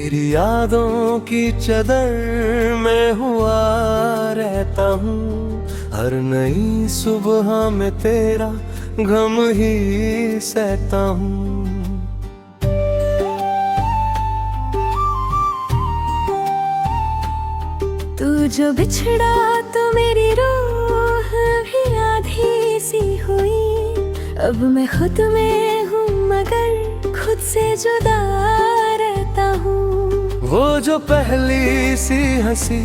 तेरी यादों की चादर में हुआ रहता हूँ। हर नई सुबह में तेरा गम ही सहता हूँ। तू जो बिछड़ा तो मेरी रूह भी आधी सी हुई। अब मैं खुद में हूँ मगर खुद से जुदा रहता हूँ। वो जो पहली सी हंसी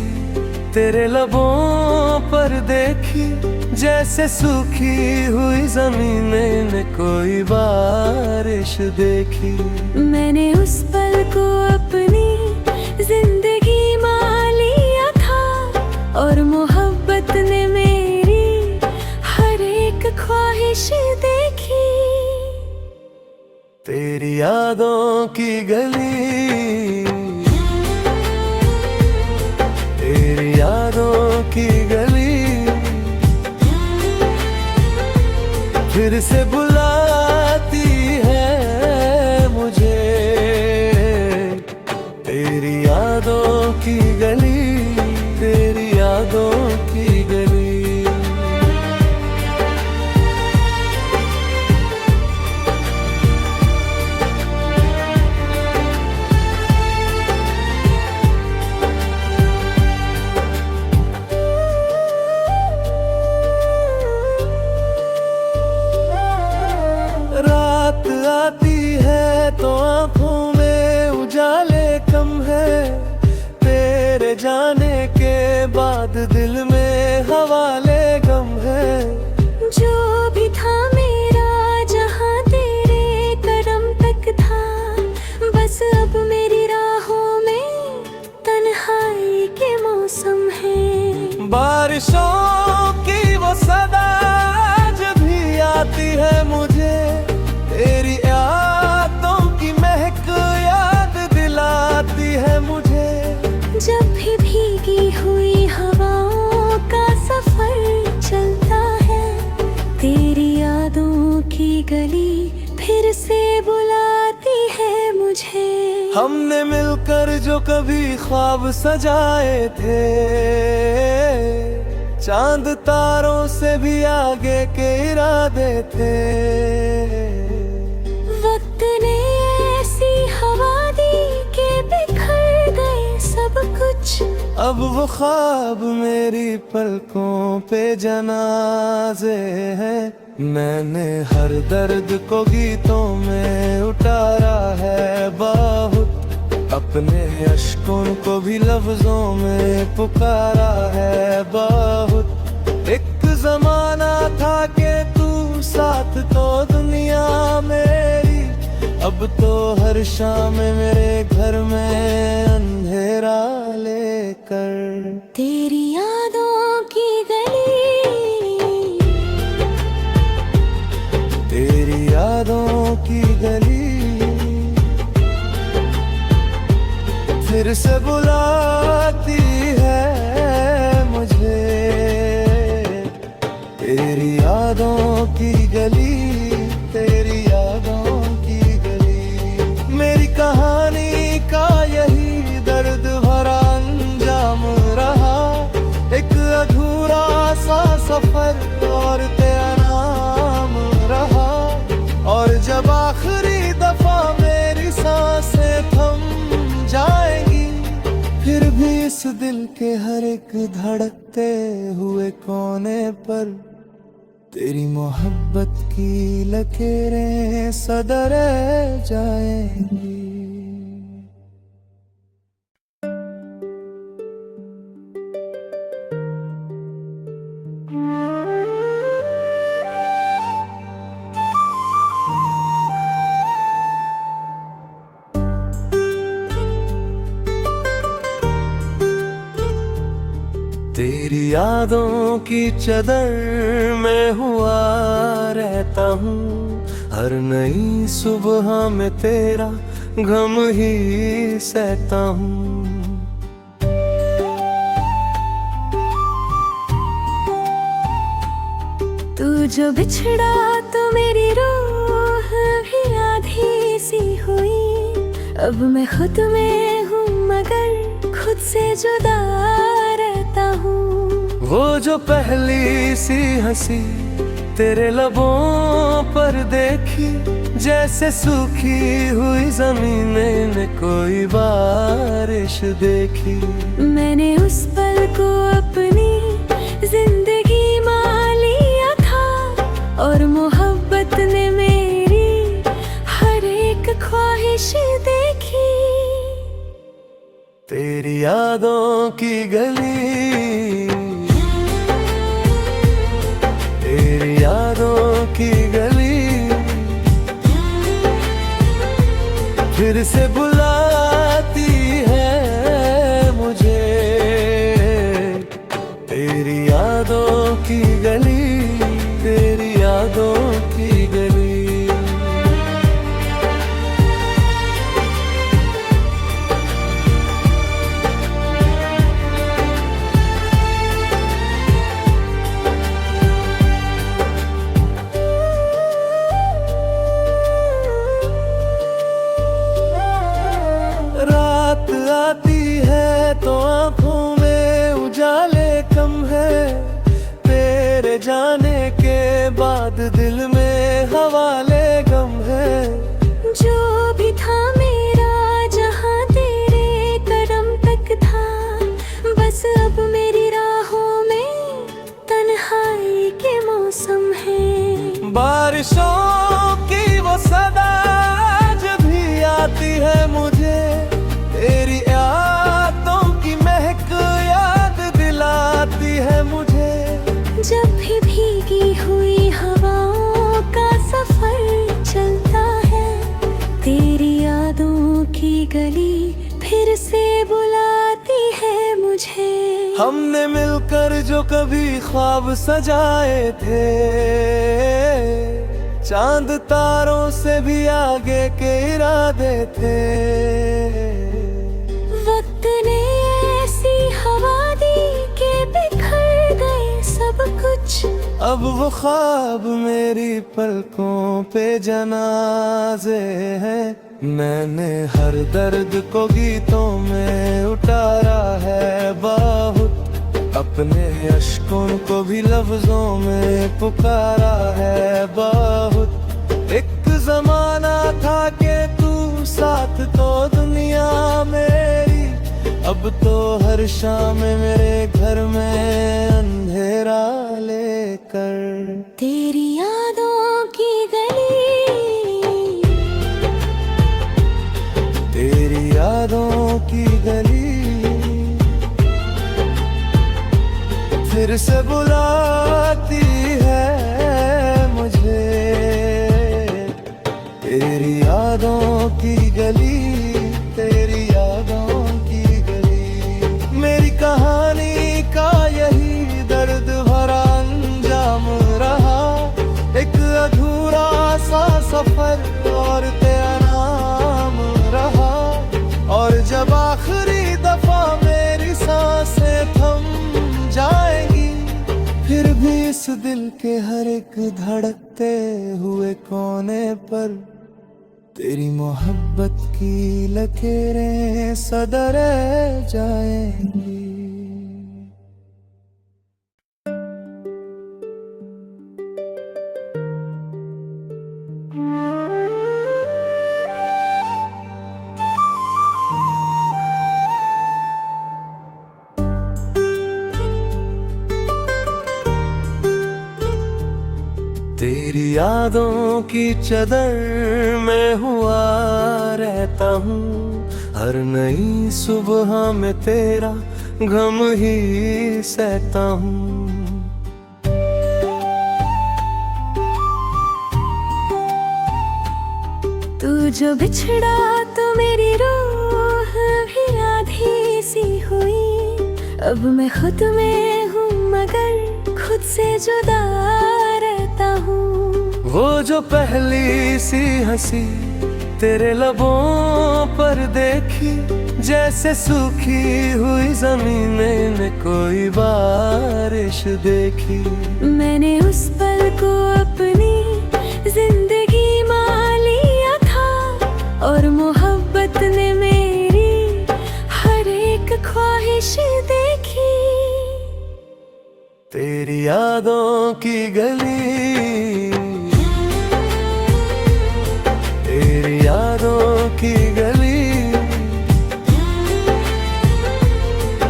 तेरे लबों पर देखी, जैसे सूखी हुई जमीन ने कोई बारिश देखी। मैंने उस पल को अपनी जिंदगी मान लिया था और मोहब्बत ने मेरी हर एक ख्वाहिश देखी। तेरी यादों की गली, तेरी यादों की गली फिर से बुलाती है मुझे। तेरी यादों की गली, तेरी यादों की गली। रात आती है तो आंखों में उजाले कम है। तेरे जाने के बाद दिल में हवाले गम है। जो भी था मेरा जहाँ तेरे कदम तक था, बस अब मेरी राहों में तन्हाई के मौसम है। बारिशों की वो सदा जब भी आती है मुझे, तेरी यादों की महक याद दिलाती है मुझे। जब भी भीगी हुई हवाओं का सफर चलता है, तेरी यादों की गली फिर से बुलाती है मुझे। हमने मिलकर जो कभी ख्वाब सजाए थे, चांद तारों से भी आगे के इरादे थे। वक्त ने ऐसी हवा दी के बिखर गए सब कुछ। अब वो ख्वाब मेरी पलकों पे जनाजे हैं। मैंने हर दर्द को गीतों में उतारा है बहुत, अपने अश्कों को भी लफ्जों में पुकारा है बहुत। एक जमाना था कि तू साथ तो दुनिया मेरी, अब तो हर शाम मेरे घर में अंधेरा लेकर। तेरी यादों की गली, तेरी यादों की गली फिर से बुलाती है मुझे। तेरी यादों की गली, तेरी यादों की गली। मेरी कहानी का यही दर्द भरा अंजाम रहा, एक अधूरा सा सफर और तेरा नाम रहा। और जब आखिरी दफा मेरी सांसें थम जाएंगी, फिर भी इस दिल के हर एक धड़कते हुए कोने पर तेरी मोहब्बत की लकीरें सदा रह जाएंगी। तेरी यादों की चादर में हुआ रहता हूँ। हर नई सुबह में तेरा गम ही सहता हूँ। तू जो बिछड़ा तो मेरी रूह भी आधी सी हुई। अब मैं खुद में हूँ मगर खुद से जुदा रहता हूँ। वो जो पहली सी हंसी तेरे लबों पर देखी, जैसे सूखी हुई जमीन में कोई बारिश देखी। मैंने उस पल को अपनी जिंदगी मान लिया था, और मोहब्बत ने मेरी हर एक ख्वाहिश देखी। तेरी यादों की गली, तेरी यादों की गली फिर से बुलाती है मुझे। तेरी यादों की गली, तेरी यादों की गली। रात आती है तो आंखों में उजाले कम है, तेरे जाने के बाद दिल में हवाले गम है। जो भी था मेरा जहाँ तेरे कदम तक था, बस अब मेरी राहों में तन्हाई के मौसम है। बारिशों की वो सदा जब भी आती है मुझे, तेरी यादों की महक याद दिलाती है मुझे। जब भी भीगी हुई हवाओं का सफर चलता है, तेरी यादों की गली फिर से बुलाती है मुझे। हमने मिलकर जो कभी ख्वाब सजाए थे, चांद तारों से भी आगे के इरादे थे। वक्त ने ऐसी हवा दी कि बिखर गए सब कुछ। अब वो ख्वाब मेरी पलकों पे जनाजे हैं। मैंने हर दर्द को गीतों में उतारा है बहुत, अपने अश्कों को भी लफ्जों में पुकारा है बहुत। एक जमाना था कि तू साथ तो दुनिया मेरी, अब तो हर शाम मेरे घर में अंधेरा लेकर। तेरी यादों की गली, तेरी यादों की गली फिर से बुलाती है मुझे। तेरी यादों की गली, तेरी यादों की गली। मेरी कहानी का यही दर्द भरा अंजाम रहा, एक अधूरा सा सफर और तेरा नाम रहा। और जब आखिरी दफा मेरी सांसें थम जाएंगी, फिर भी इस दिल के हर एक धड़कते हुए कोने पर तेरी मोहब्बत की लकीरें सदा रह जाएंगी। तेरी यादों की चदर में हुआ रहता हूँ, हर नई सुबह में तेरा गम ही सहता हूँ। तू जो बिछड़ा तो मेरी रूह भी आधी सी हुई। अब मैं खुद में हूँ मगर खुद से जुदा रहता हूँ। वो जो पहली सी हंसी तेरे लबों पर देखी, जैसे सूखी हुई जमीन में कोई बारिश देखी। मैंने उस पल को अपनी जिंदगी मान लिया था, और मोहब्बत ने मेरी यादों की गली, तेरी यादों की गली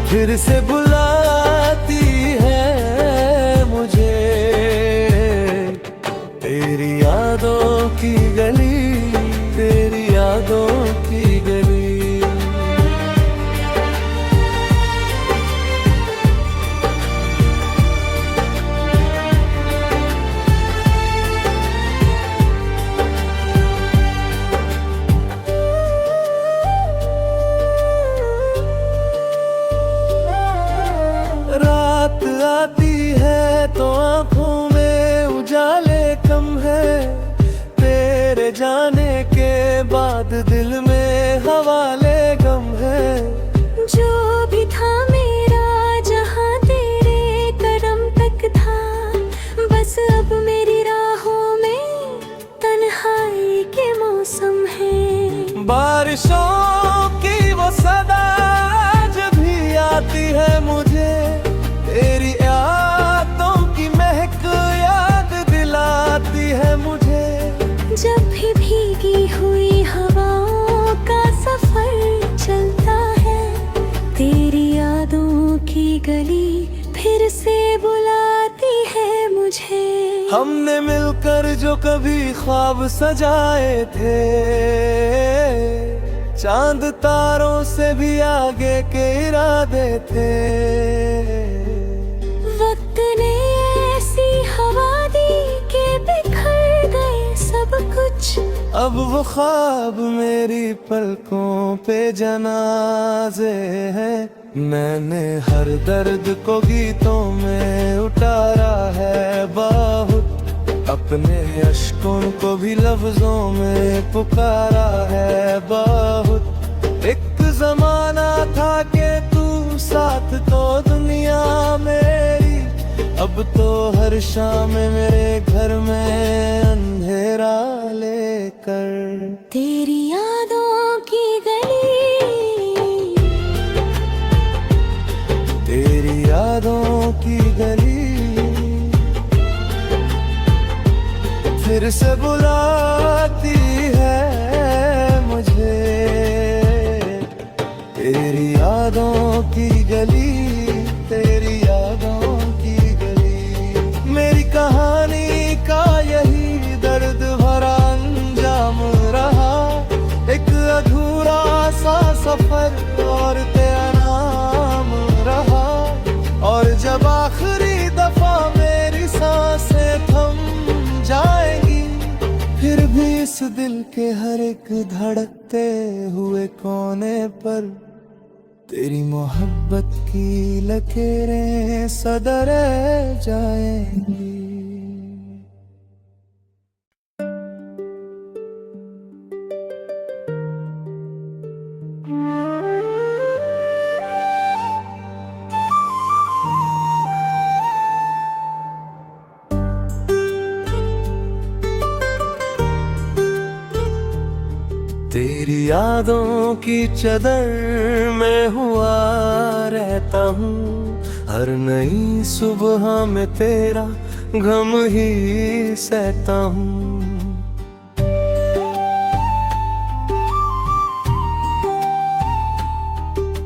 फिर से बुलाती है मुझे। तेरी यादों की गली, तेरी यादों की गली। रात आती है तो आंखों में उजाले कम है, तेरे जाने के बाद दिल में हवाले गम है। जो भी था मेरा जहां तेरे कदम तक था, बस अब मेरी राहों में तन्हाई के मौसम है। बारिशों की वो सदा जब भी आती है मुझे, तेरी यादों की महक याद दिलाती है मुझे। जब भी भीगी हुई हवाओं का सफर चलता है, तेरी यादों की गली फिर से बुलाती है मुझे। हमने मिलकर जो कभी ख्वाब सजाए थे, चांद तारों से भी आगे के इरादे थे। वक्त ने ऐसी हवा दी कि बिखर गए सब कुछ। अब वो ख्वाब मेरी पलकों पे जनाजे हैं। मैंने हर दर्द को गीतों में उतारा है बहुत, अपने अश्कों को भी लफ्जों में पुकारा है बहुत। एक जमाना था कि तू साथ तो दुनिया मेरी, अब तो हर शाम मेरे घर में अंधेरा लेकर। तेरी यादों की गली, तेरी यादों की गली फिर से बुलाती है मुझे। तेरी यादों की गली, तेरी यादों की गली। मेरी कहानी का यही दर्द भरा अंजाम रहा, एक अधूरा सा सफर और तेरा नाम रहा। और जब आखिरी दफा मेरी सांसें थम जाएंगी, फिर भी इस दिल के हर एक धड़कते हुए कोने पर तेरी मोहब्बत की लकीरें सदा रह जाएंगी। तेरी यादों की चदर में हुआ रहता हूँ, हर नई सुबह में तेरा गम ही सहता हूँ।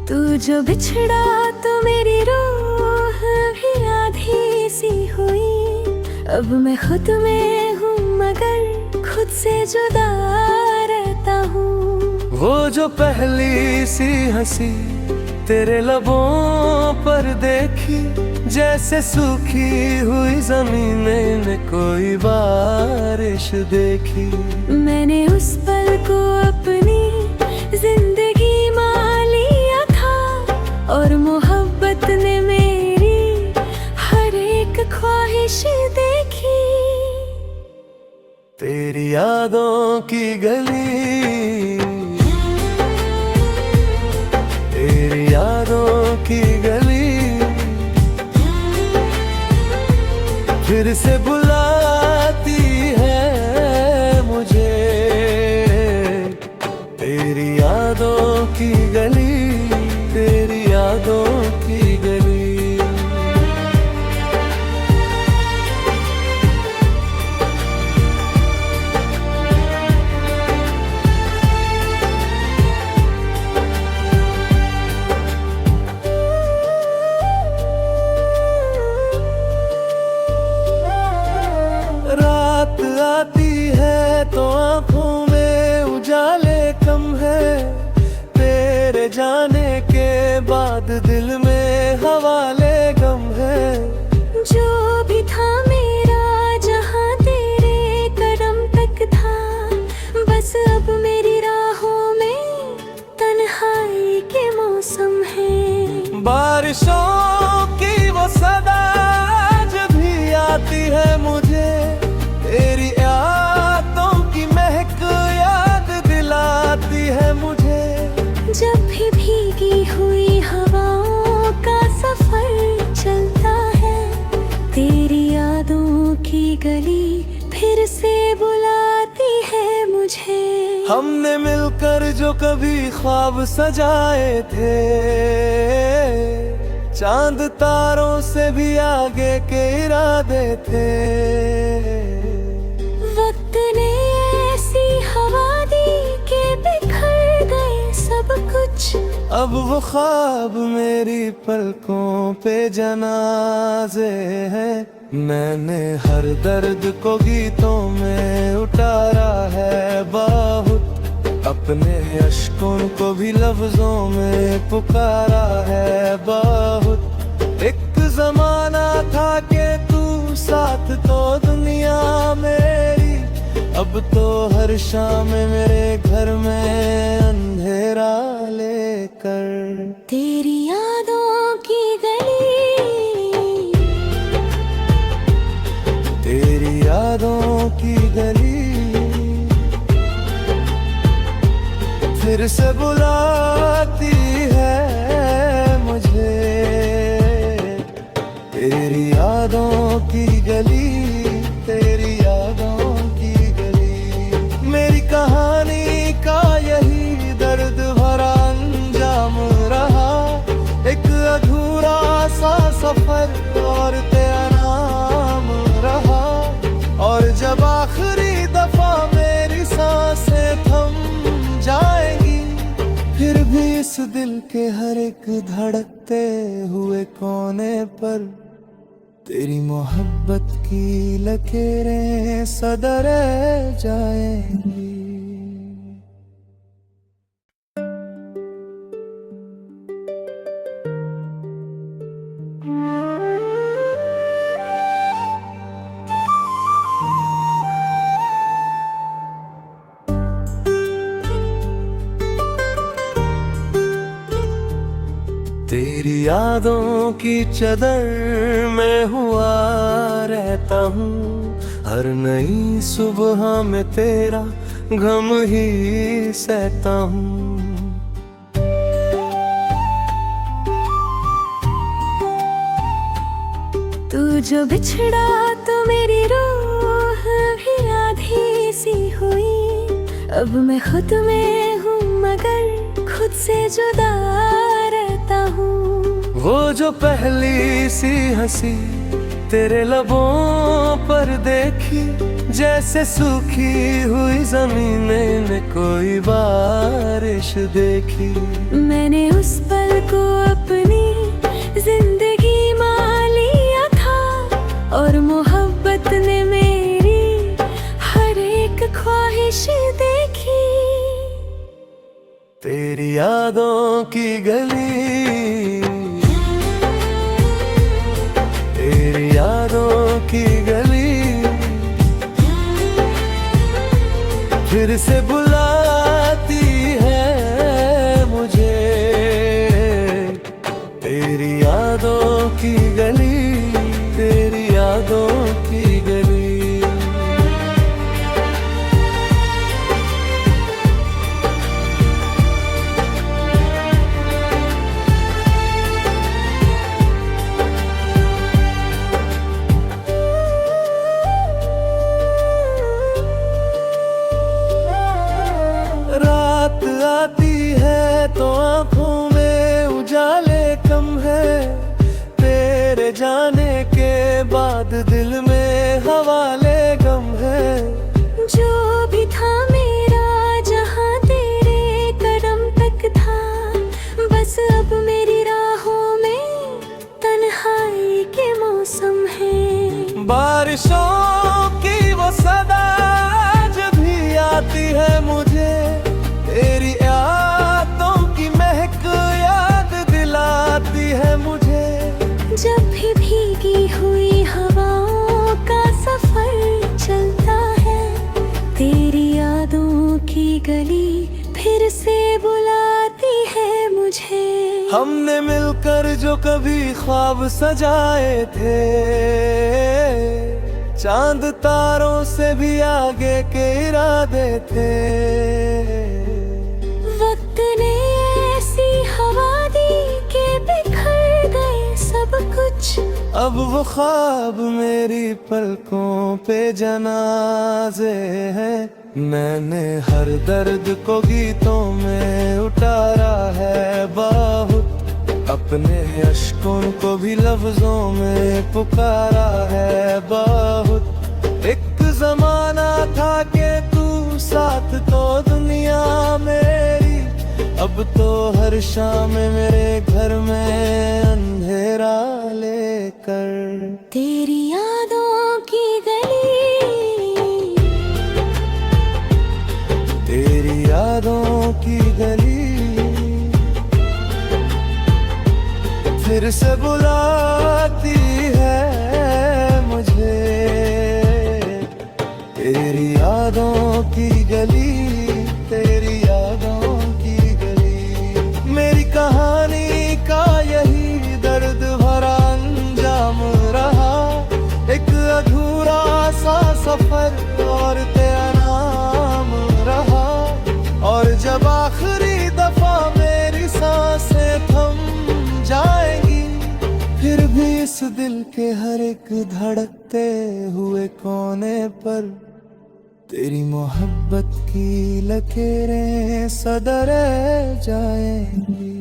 तू जो बिछड़ा तो मेरी रूह भी आधी सी हुई। अब मैं खुद में हूँ मगर खुद से जुदा रहता हूँ। वो जो पहली सी हंसी तेरे लबों पर देखी, जैसे सूखी हुई जमीन ने कोई बारिश देखी। मैंने उस पल को अपनी जिंदगी मान लिया था, और मोहब्बत ने मेरी हर एक ख्वाहिश देखी। तेरी यादों की गली, तेरी यादों की गली फिर से बुलाती है मुझे। तेरी यादों की गली, तेरी यादों की गली। कम है, तेरे जाने के बाद दिल में हवाले गम है। जो भी था मेरा जहाँ तेरे कदम तक था, बस अब मेरी राहों में तन्हाई के मौसम है। बारिशों की वो सदा जब भी आती है मुझे, तेरी यादों की महक याद दिलाती है मुझे। जब भी भीगी हुई हवाओं का सफर चलता है, तेरी यादों की गली फिर से बुलाती है मुझे। हमने मिलकर जो कभी ख्वाब सजाए थे, चांद तारों से भी आगे के इरादे थे। वक्त ने ऐसी हवा दी के बिखर गए सब कुछ। अब वो ख्वाब मेरी पलकों पे जनाजे हैं। मैंने हर दर्द को गीतों में उतारा है बहुत, अपने अश्कों को भी लफ्जों में पुकारा है बहुत। एक जमाना था कि तू साथ तो दुनिया मेरी, अब तो हर शाम मेरे घर में अंधेरा लेकर। तेरी यादों की गली, तेरी यादों की गली फिर से बुलाती है मुझे। तेरी यादों की गली, तेरी यादों की गली। मेरी कहानी का यही दर्द भरा अंजाम रहा, एक अधूरा सा सफर और तेरा नाम रहा। और जब आखिरी दफा मेरी सांसें थम जाएंगी, फिर भी इस दिल के हर एक धड़कते हुए कोने पर तेरी मोहब्बत की लकीरें सदा रह जाएंगी। तेरी यादों की चादर में हुआ रहता हूँ, हर नई सुबह में तेरा गम ही सहता हूँ। तू जो बिछड़ा तो मेरी रूह भी आधी सी हुई। अब मैं खुद में हूँ मगर खुद से जुदा रहता हूँ। वो जो पहली सी हंसी तेरे लबों पर देखी, जैसे सूखी हुई जमीन में कोई बारिश देखी। मैंने उस पल को अपनी जिंदगी मान लिया था, और मोहब्बत ने मेरी हर एक ख्वाहिश देखी। तेरी यादों की गली, तेरी यादों की गली फिर से बुलाती है मुझे। तेरी यादों की गली, तेरी यादों की गली। रात आती है तो आंखों में उजाले कम है, तेरे जाने के बाद दिल में हवाले गम है। जो भी था मेरा जहाँ तेरे कदम तक था, बस अब मेरी राहों में तन्हाई के मौसम है। बारिशों की वो सदा जब भी आती है मुझे, हमने मिलकर जो कभी ख्वाब सजाए थे, चांद तारों से भी आगे के इरादे थे। वक्त ने ऐसी हवा दी कि बिखर गए सब कुछ। अब वो ख्वाब मेरी पलकों पे जनाजे हैं। मैंने हर दर्द को गीतों में उतारा है बहुत, अपने अश्कों को भी लफ्जों में पुकारा है बहुत। एक जमाना था कि तू साथ तो दुनिया मेरी, अब तो हर शाम मेरे घर में अंधेरा लेकर। तेरी यादों की गली, तेरी यादों की गली फिर से बुलाती है मुझे। तेरी यादों की गली, तेरी यादों की गली। मेरी कहानी का यही दर्द भरा अंजाम रहा, एक अधूरा सा सफर और तेरा नाम रहा। और जब आखिरी दफा मेरी सांसें थम जाएंगी, फिर भी इस दिल के हर एक धड़कते हुए कोने पर तेरी मोहब्बत की लकीरें सदा रह जाएंगी।